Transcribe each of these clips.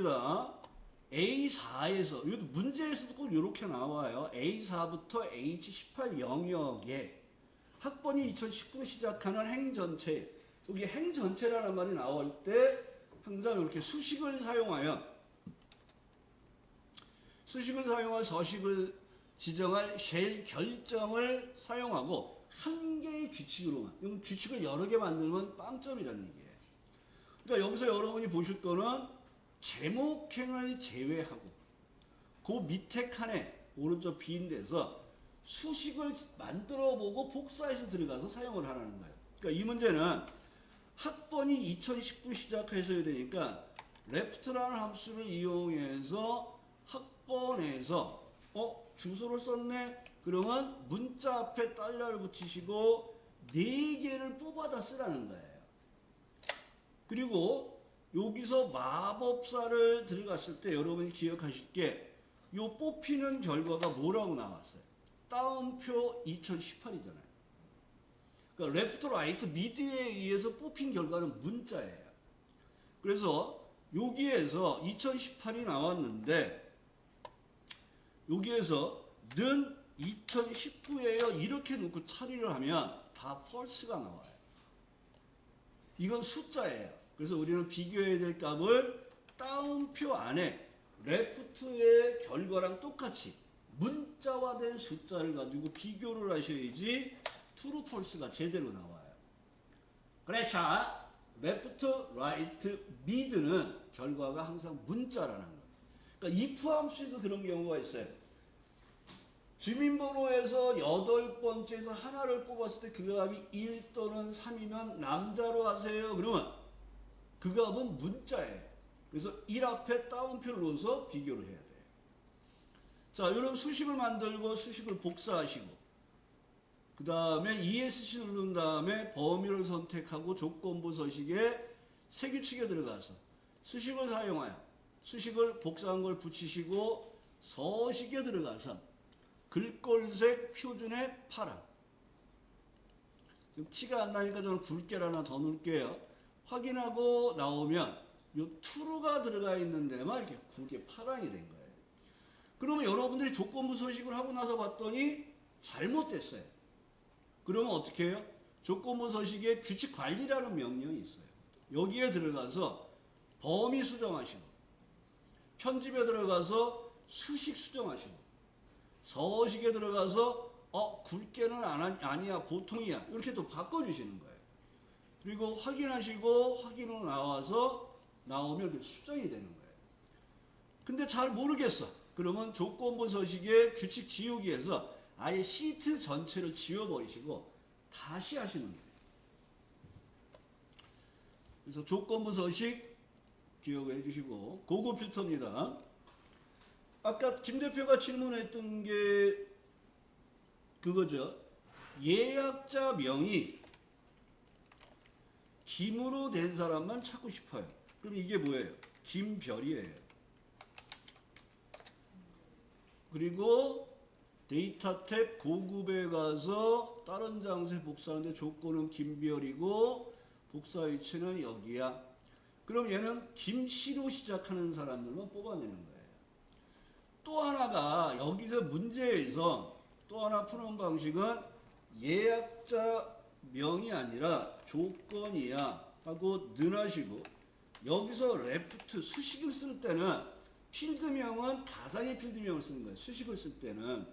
봅니다. A4에서, 이것도 문제에서도 꼭 이렇게 나와요. A4부터 H18 영역에 학번이 2019년 시작하는 행전체, 여기 행전체라는 말이 나올 때 항상 이렇게 수식을 사용하여 서식을 지정할 쉘 결정을 사용하고 한 개의 규칙으로만, 이건 규칙을 여러 개 만들면 빵점이라는 얘기예요. 그러니까 여기서 여러분이 보실 거는 제목행을 제외하고 그 밑에 칸에 오른쪽 빈 데서 수식을 만들어 보고 복사해서 들어가서 사용을 하라는 거예요. 그러니까 이 문제는 학번이 2019 시작해서 되니까 left라는 함수를 이용해서 학번에서 주소를 썼네? 그러면 문자 앞에 달러를 붙이시고 4개를 뽑아다 쓰라는 거예요. 그리고 여기서 마법사를 들어갔을 때 여러분이 기억하실 게 요 뽑히는 결과가 뭐라고 나왔어요? 따옴표 2018이잖아요. 그러니까 레프트, 라이트, 미드에 의해서 뽑힌 결과는 문자예요. 그래서 여기에서 2018이 나왔는데 여기에서 는 2019예요. 이렇게 놓고 처리를 하면 다 false가 나와요. 이건 숫자예요. 그래서 우리는 비교해야 될 값을 따옴표 안에 레프트의 결과랑 똑같이 문자화된 숫자를 가지고 비교를 하셔야지 true, false가 제대로 나와요. 그래서 레프트, 라이트, 미드는 결과가 항상 문자라는 거예요. 그러니까 if 함수에도 그런 경우가 있어요. 주민번호에서 8번째에서 하나를 뽑았을 때 그 값이 1 또는 3이면 남자로 하세요. 그러면 그 값은 문자예요. 그래서 1 앞에 따옴표를 넣어서 비교를 해야 돼요. 자, 이런 수식을 만들고 수식을 복사하시고 그 다음에 ESC 누른 다음에 범위를 선택하고 조건부 서식에 새 규칙에 들어가서 수식을 사용하여 수식을 복사한 걸 붙이시고 서식에 들어가서 글꼴색 표준의 파랑. 지금 티가 안 나니까 저는 굵게를 하나 더 넣을게요. 확인하고 나오면 요 true가 들어가 있는 데만 이렇게 굵게 파랑이 된 거예요. 그러면 여러분들이 조건부 서식을 하고 나서 봤더니 잘못됐어요. 그러면 어떻게 해요? 조건부 서식에 규칙 관리라는 명령이 있어요. 여기에 들어가서 범위 수정하시고 편집에 들어가서 수식 수정하시고 서식에 들어가서 굵게는 아니야 보통이야 이렇게 또 바꿔주시는 거예요. 그리고 확인하시고 확인으로 나오면 수정이 되는 거예요. 근데 잘 모르겠어. 그러면 조건부 서식에 규칙 지우기에서 아예 시트 전체를 지워버리시고 다시 하시면 돼요. 그래서 조건부 서식 기억해 주시고 고급 필터입니다. 아까 김 대표가 질문했던 게 그거죠. 예약자 명이 김으로 된 사람만 찾고 싶어요. 그럼 이게 뭐예요? 김별이에요. 그리고 데이터 탭 고급에 가서 다른 장소에 복사하는데 조건은 김별이고 복사 위치는 여기야. 그럼 얘는 김씨로 시작하는 사람들만 뽑아내는 거예요. 또 하나가 여기서 문제에서 또 하나 푸는 방식은 예약자 명이 아니라 조건이야 하고 넣으시고 여기서 레프트 수식을 쓸 때는 필드명은 가상의 필드명을 쓰는 거예요. 수식을 쓸 때는.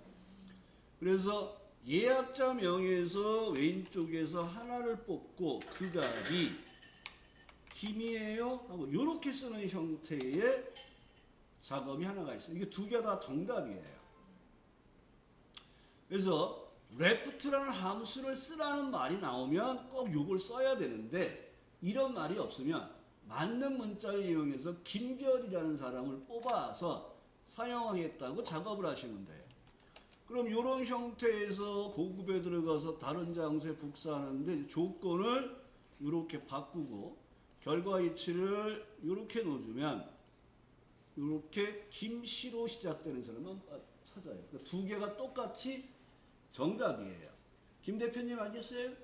그래서 예약자 명에서 왼쪽에서 하나를 뽑고 그 값이 김이에요 하고 이렇게 쓰는 형태의 작업이 하나가 있어요. 이게 두 개 다 정답이에요. 그래서 left라는 함수를 쓰라는 말이 나오면 꼭 이걸 써야 되는데 이런 말이 없으면 맞는 문자를 이용해서 김별이라는 사람을 뽑아서 사용하겠다고 작업을 하시면 돼요. 그럼 이런 형태에서 고급에 들어가서 다른 장소에 복사하는데 조건을 이렇게 바꾸고 결과 위치를 이렇게 넣어주면 이렇게 김씨로 시작되는 사람은 찾아요. 그러니까 두 개가 똑같이 정답이에요. 김 대표님 알겠어요? 네.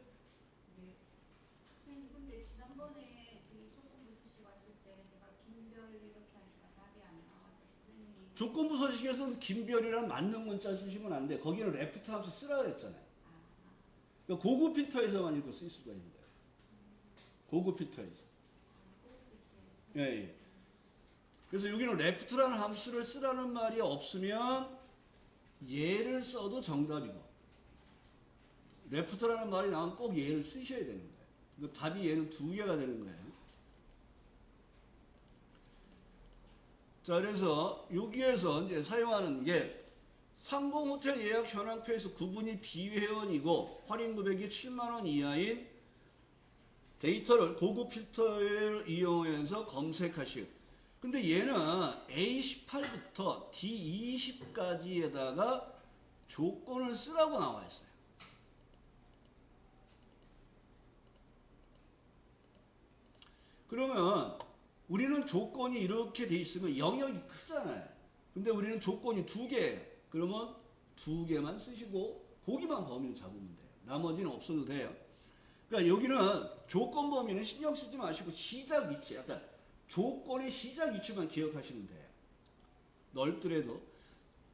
선생님 근데 지난번에 저희 조건부 서식 왔을 때 제가 김별 이렇게 하니까 다 조건부 서식에서는 김별이라는 맞는 문자 쓰시면 안 돼. 거기는 레프트 함수 쓰라 그랬잖아요. 그러니까 고급 필터에서만 이렇게 쓸 수가 있는 거예요. 고급 필터에서. 예, 예. 그래서 여기는 레프트라는 함수를 쓰라는 말이 없으면 얘를 써도 정답이고, 레프트라는 말이 나오면 꼭 얘를 쓰셔야 되는 거예요. 그 답이 얘는 두 개가 되는 거예요. 자, 그래서 여기에서 이제 사용하는 게 상공호텔 예약 현황표에서 구분이 비회원이고 할인 금액이 7만 원 이하인 데이터를 고급 필터를 이용해서 검색하시오. 근데 얘는 A18부터 D20까지에다가 조건을 쓰라고 나와 있어요. 그러면 우리는 조건이 이렇게 돼 있으면 영역이 크잖아요. 근데 우리는 조건이 두 개예요. 그러면 두 개만 쓰시고 거기만 범위를 잡으면 돼요. 나머지는 없어도 돼요. 그러니까 여기는 조건 범위는 신경 쓰지 마시고 시작 위치, 약간 조건의 시작 위치만 기억하시면 돼요. 넓더라도.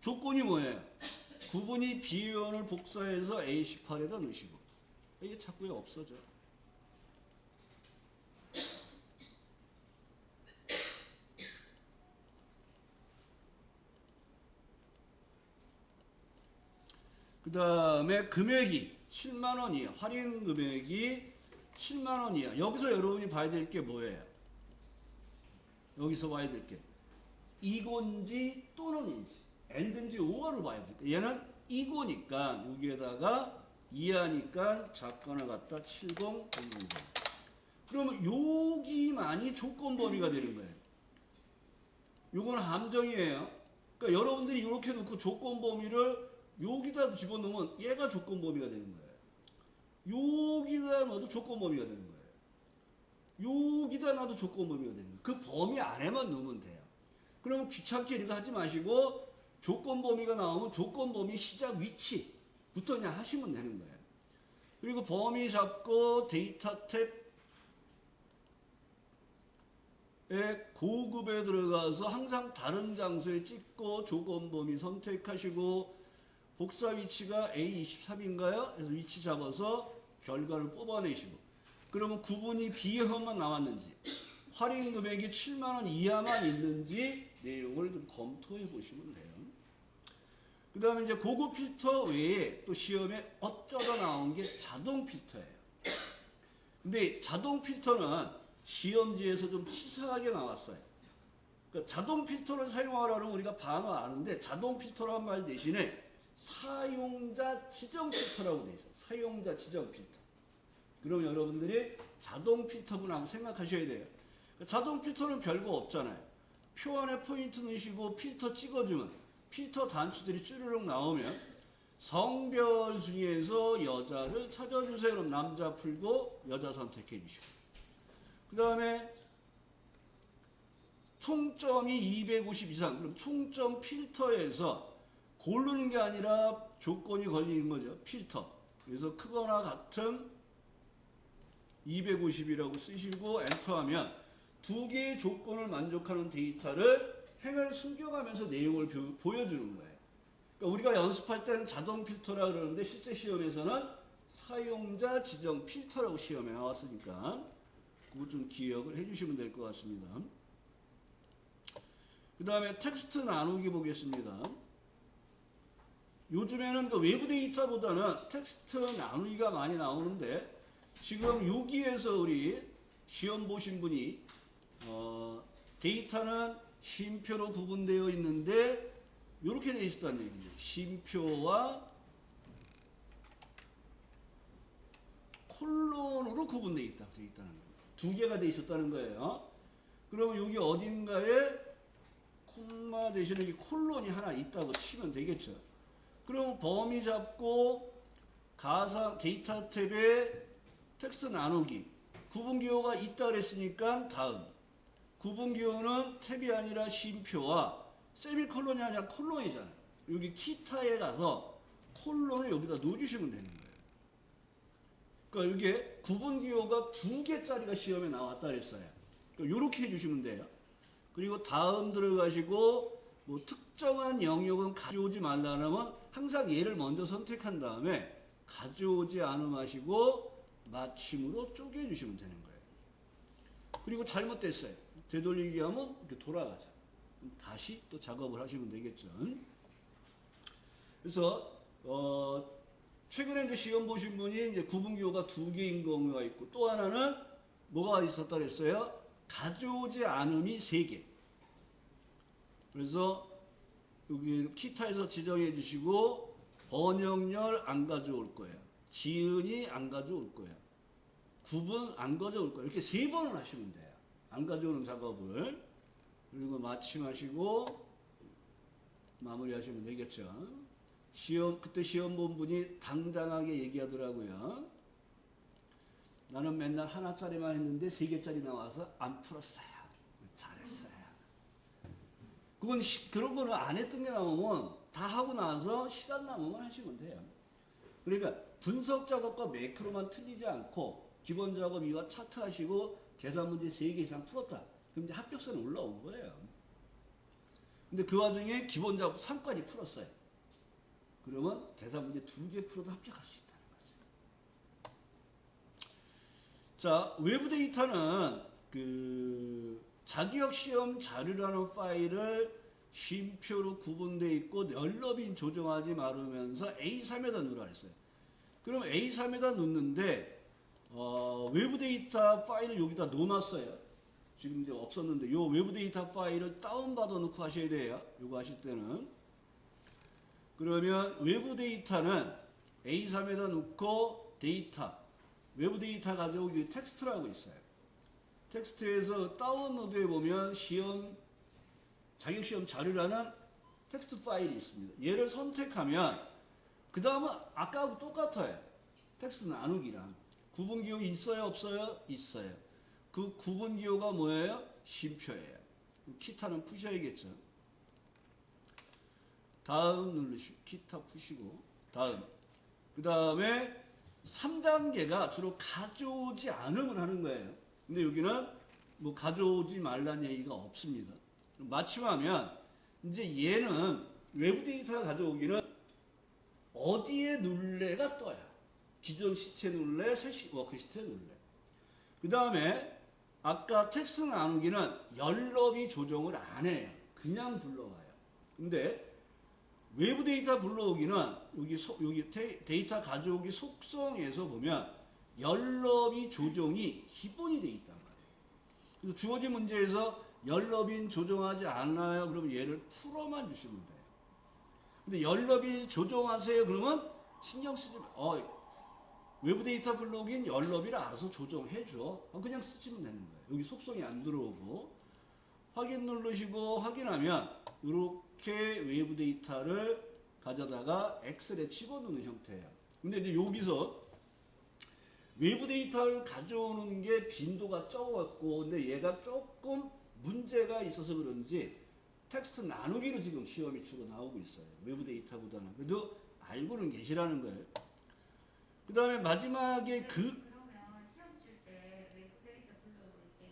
조건이 뭐예요? 구분이 비회원을 복사해서 A18에다 넣으시고. 이게 자꾸 없어져. 그 다음에 금액이 7만 원 이하, 할인 금액이 7만 원 이하. 여기서 여러분이 봐야 될 게 뭐예요? 여기서 봐야 될 게 이건지 또는인지, and인지 or를 봐야 될 거예요. 얘는 이고니까 여기에다가 이하니까 작가를 갖다 7000. 그러면 여기만이 조건 범위가 되는 거예요. 요건 함정이에요. 그러니까 여러분들이 이렇게 놓고 조건 범위를 여기다 집어넣으면 얘가 조건 범위가 되는 거예요. 여기다 넣어도 조건 범위가 되는 거예요. 여기다 놔도 조건 범위가 되는 거예요. 그 범위 안에만 넣으면 돼요. 그러면 귀찮게 이렇게 하지 마시고 조건 범위가 나오면 조건 범위 시작 위치부터 그냥 하시면 되는 거예요. 그리고 범위 잡고 데이터 탭에 고급에 들어가서 항상 다른 장소에 찍고 조건 범위 선택하시고 복사 위치가 A23인가요? 그래서 위치 잡아서 결과를 뽑아내시고, 그러면 구분이 비회원만 나왔는지 할인 금액이 7만 원 이하만 있는지 내용을 좀 검토해 보시면 돼요. 그 다음에 이제 고급 필터 외에 또 시험에 어쩌다 나온 게 자동 필터예요. 근데 자동 필터는 시험지에서 좀 치사하게 나왔어요. 그러니까 자동 필터를 사용하라는 우리가 반어 아는데 자동 필터란 말 대신에 사용자 지정 필터라고 돼 있어요. 사용자 지정 필터. 그럼 여러분들이 자동 필터분하고 생각하셔야 돼요. 자동 필터는 별거 없잖아요. 표 안에 포인트 넣으시고 필터 찍어주면 필터 단추들이 쭈르륵 나오면 성별 중에서 여자를 찾아주세요. 그럼 남자 풀고 여자 선택해 주시고, 그 다음에 총점이 250 이상, 그럼 총점 필터에서 고르는 게 아니라 조건이 걸리는 거죠. 필터. 그래서 크거나 같은 250이라고 쓰시고 엔터하면 두 개의 조건을 만족하는 데이터를 행을 숨겨가면서 내용을 보여주는 거예요. 그러니까 우리가 연습할 때는 자동 필터라 그러는데 실제 시험에서는 사용자 지정 필터라고 시험에 나왔으니까 그거 좀 기억을 해주시면 될 것 같습니다. 그 다음에 텍스트 나누기 보겠습니다. 요즘에는 그 외부 데이터보다는 텍스트 나누기가 많이 나오는데 지금 여기에서 우리 시험 보신 분이 데이터는 쉼표로 구분되어 있는데 이렇게 되어 있었다는 얘기죠. 쉼표와 콜론으로 구분되어 있다는 거예요. 두 개가 되어 있었다는 거예요. 그러면 여기 어딘가에 콤마 대신에 콜론이 하나 있다고 치면 되겠죠. 그럼 범위 잡고 가상 데이터 탭에 텍스트 나누기 구분기호가 있다 그랬으니까 다음 구분기호는 탭이 아니라 쉼표와 세미콜론이 아니라 콜론이잖아요. 여기 키타에 가서 콜론을 여기다 넣어주시면 되는 거예요. 그러니까 이게 구분기호가 2개짜리가 시험에 나왔다 그랬어요. 그러니까 이렇게 해주시면 돼요. 그리고 다음 들어가시고 뭐 특정한 영역은 가져오지 말라면 항상 얘를 먼저 선택한 다음에 가져오지 않음하시고 마침으로 쪼개주시면 되는 거예요. 그리고 잘못됐어요. 되돌리기 하면 이렇게 돌아가자. 다시 또 작업을 하시면 되겠죠. 그래서 최근에 이제 시험 보신 분이 이제 구분기호가 2개인 경우가 있고 또 하나는 뭐가 있었다 그랬어요? 가져오지 않음이 3개. 그래서 여기 키타에서 지정해 주시고 번역열 안 가져올 거예요. 지은이 안 가져올 거예요. 구분 안 가져올 거예요. 이렇게 3번을 하시면 돼요. 안 가져오는 작업을. 그리고 마침하시고 마무리하시면 되겠죠. 그때 시험 본 분이 당당하게 얘기하더라고요. 나는 맨날 하나짜리만 했는데 3개짜리 나와서 안 풀었어요. 잘했어요. 그런 거는 안 했던 게 나오면 다 하고 나서 시간 남으면 하시면 돼요. 그러니까 분석 작업과 매크로만 틀리지 않고 기본 작업 이와 차트 하시고 계산 문제 3개 이상 풀었다. 그럼 이제 합격선은 올라온 거예요. 근데 그 와중에 기본 작업 3까지 풀었어요. 그러면 계산 문제 2개 풀어도 합격할 수 있다는 거죠. 자, 외부 데이터는 자기역 시험 자료라는 파일을 쉼표로 구분되어 있고 널널히 조정하지 말으면서 A3에다 넣으라 했어요. 그럼 A3에다 넣는데 외부 데이터 파일을 여기다 넣어놨어요. 지금 이제 없었는데 요 외부 데이터 파일을 다운받아 놓고 하셔야 돼요. 요거 하실 때는. 그러면 외부 데이터는 A3에다 놓고 데이터 외부 데이터 가져오기 텍스트라고 있어요. 텍스트에서 다운로드해 보면 자격시험 자료라는 텍스트 파일이 있습니다. 얘를 선택하면 그 다음은 아까하고 똑같아요. 텍스트 나누기랑. 구분기호 있어요 없어요? 있어요. 그 구분기호가 뭐예요? 쉼표예요. 키타는 푸셔야겠죠. 다음 누르시고 키타 푸시고 다음. 그 다음에 3단계가 주로 가져오지 않음을 하는 거예요. 근데 여기는 뭐 가져오지 말라는 얘기가 없습니다. 마침하면 이제 얘는 외부 데이터 가져오기는 어디에 눌레가 떠요. 기존 시체 눌레, 새 워크 시체 눌레. 그 다음에 아까 텍스트 나누기는 열너비 조정을 안 해요. 그냥 불러와요. 근데 외부 데이터 불러오기는 여기 데이터 가져오기 속성에서 보면 열너비 조정이 기본이 돼 있단 말이에요. 그래서 주어진 문제에서 열너비 조정하지 않아요. 그러면 얘를 풀어만 주시면 돼요. 근데 열너비 조정하세요. 그러면 신경 쓰지 마. 외부 데이터 불러오긴 열너비를 알아서 조정해줘. 그냥 쓰시면 되는 거예요. 여기 속성이 안 들어오고 확인 누르시고 확인하면 이렇게 외부 데이터를 가져다가 엑셀에 집어넣는 형태예요. 근데 이제 여기서 외부 데이터를 가져오는 게 빈도가 적었고 근데 얘가 조금 문제가 있어서 그런지 텍스트 나누기로 지금 시험이 주로 나오고 있어요. 외부 데이터보다는. 그래도 알고는 계시라는 거예요. 그 다음에 마지막에 그러면 시험 칠 때 외부 데이터 불러올 때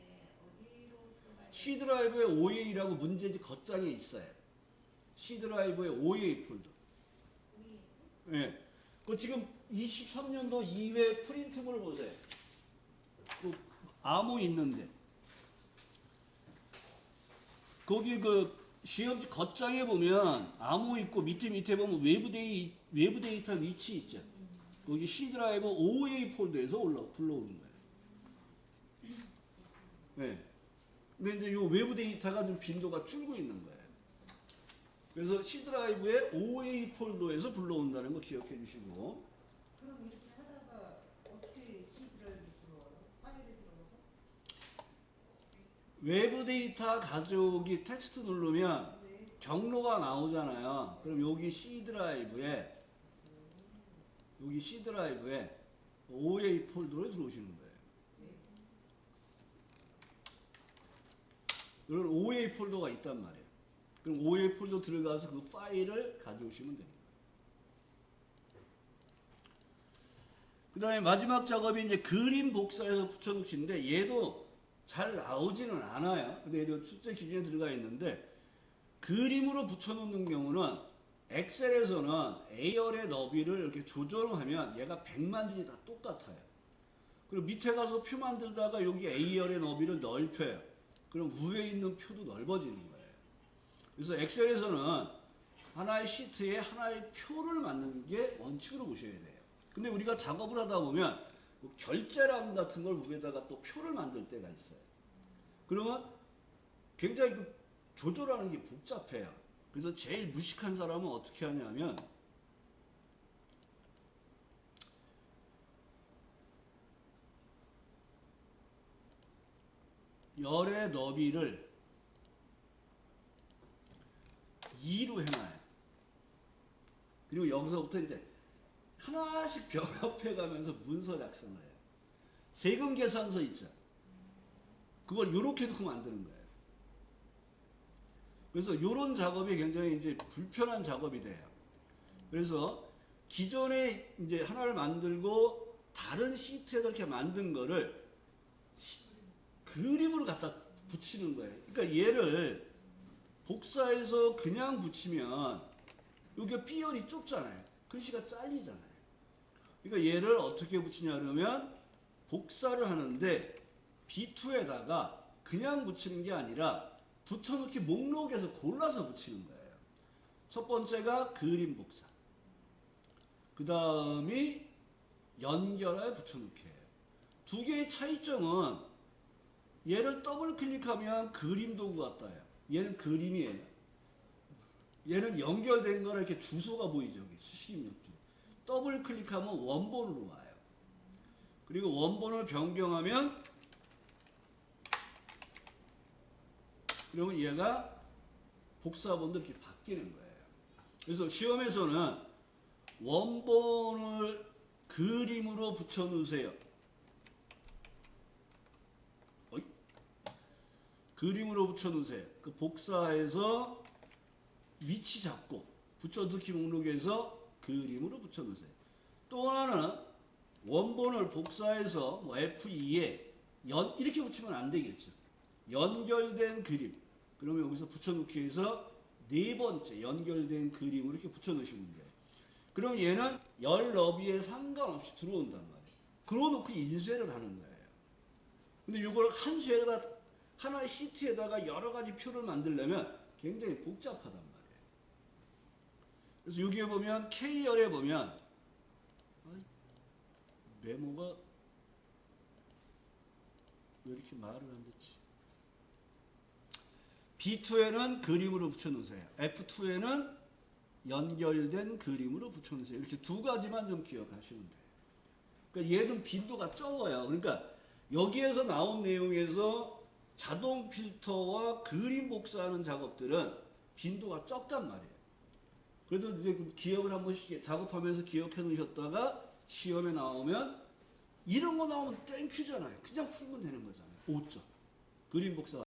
어디로 들어가야 C 드라이브에 OA라고 문제지 겉장에 있어요. C 드라이브에 OA 폴더. 위에? 예. 그 지금 23년도 2회 프린트물 보세요. 그 암호 있는데 거기 그 시험지 겉장에 보면 암호 있고 밑에 보면 외부 데이터 위치 있죠. 거기 C 드라이브 OA 폴더에서 불러오는 거예요. 네. 근데 이제 이 외부 데이터가 좀 빈도가 줄고 있는 거예요. 그래서 C 드라이브의 OA 폴더에서 불러온다는 거 기억해 주시고. 그럼 이렇게 하다가 어떻게 C 드라이브 들어와요? 파일에 들어가서? 외부 데이터 가져오기 텍스트 누르면 네. 경로가 나오잖아요. 그럼 여기 C 드라이브에 OA 폴더로 들어오시는 거예요. 이런 OA 폴더가 있단 말이에요. 그럼 OA 폴더 들어가서 그 파일을 가져오시면 됩니다. 그 다음에 마지막 작업이 이제 그림 복사해서 붙여놓치는데 얘도 잘 나오지는 않아요. 근데 얘도 출제 기준에 들어가 있는데 그림으로 붙여놓는 경우는 엑셀에서는 A열의 너비를 이렇게 조정하면 얘가 100만 줄이 다 똑같아요. 그리고 밑에 가서 표 만들다가 여기 A열의 너비를 넓혀요. 그럼 위에 있는 표도 넓어지는 거예요. 그래서 엑셀에서는 하나의 시트에 하나의 표를 만드는 게 원칙으로 보셔야 돼요. 근데 우리가 작업을 하다 보면 뭐 결제란 같은 걸 위에다가 또 표를 만들 때가 있어요. 그러면 굉장히 그 조절하는 게 복잡해요. 그래서 제일 무식한 사람은 어떻게 하냐면 열의 너비를 2로 해놔요. 그리고 여기서부터 이제 하나씩 병합해 가면서 문서 작성을 해요. 세금 계산서 있죠. 그걸 이렇게 놓고 만드는 거예요. 그래서 이런 작업이 굉장히 이제 불편한 작업이 돼요. 그래서 기존에 이제 하나를 만들고 다른 시트에다 이렇게 만든 거를 그림으로 갖다 붙이는 거예요. 그러니까 얘를 복사해서 그냥 붙이면 여기가 B열이 좁잖아요. 글씨가 잘리잖아요. 그러니까 얘를 어떻게 붙이냐 그러면 복사를 하는데 B2에다가 그냥 붙이는 게 아니라 붙여놓기 목록에서 골라서 붙이는 거예요. 첫 번째가 그림 복사. 그 다음이 연결하여 붙여놓기예요. 두 개의 차이점은 얘를 더블 클릭하면 그림 도구가 떠요. 얘는 그림이에요. 얘는 연결된 거라 이렇게 주소가 보이죠. 여기 수식입력주. 더블 클릭하면 원본으로 와요. 그리고 원본을 변경하면 그러면 얘가 복사본도 이렇게 바뀌는 거예요. 그래서 시험에서는 원본을 그림으로 붙여놓으세요. 그림으로 붙여놓으세요. 그 복사해서 위치 잡고 붙여넣기 목록에서 그림으로 붙여놓으세요. 또 하나는 원본을 복사해서 뭐 F2에 이렇게 붙이면 안 되겠죠. 연결된 그림. 그러면 여기서 붙여넣기해서 네 번째 연결된 그림으로 이렇게 붙여넣으시면 돼요. 그럼 얘는 열 너비에 상관없이 들어온단 말이에요. 그러놓고 인쇄를 하는 거예요. 근데 이걸 한 쉐에다 하나의 시트에다가 여러 가지 표를 만들려면 굉장히 복잡하단 말이에요. 그래서 여기에 보면 K열에 보면 메모가 왜 이렇게 말을 안 듣지? B2에는 그림으로 붙여놓으세요. F2에는 연결된 그림으로 붙여놓으세요. 이렇게 두 가지만 좀 기억하시면 돼요. 그러니까 얘는 빈도가 적어요. 그러니까 여기에서 나온 내용에서 자동 필터와 그림 복사하는 작업들은 빈도가 적단 말이에요. 그래도 이제 기억을 한 번씩 작업하면서 기억해 놓으셨다가 시험에 나오면 이런 거 나오면 땡큐잖아요. 그냥 풀면 되는 거잖아요. 5점. 그림 복사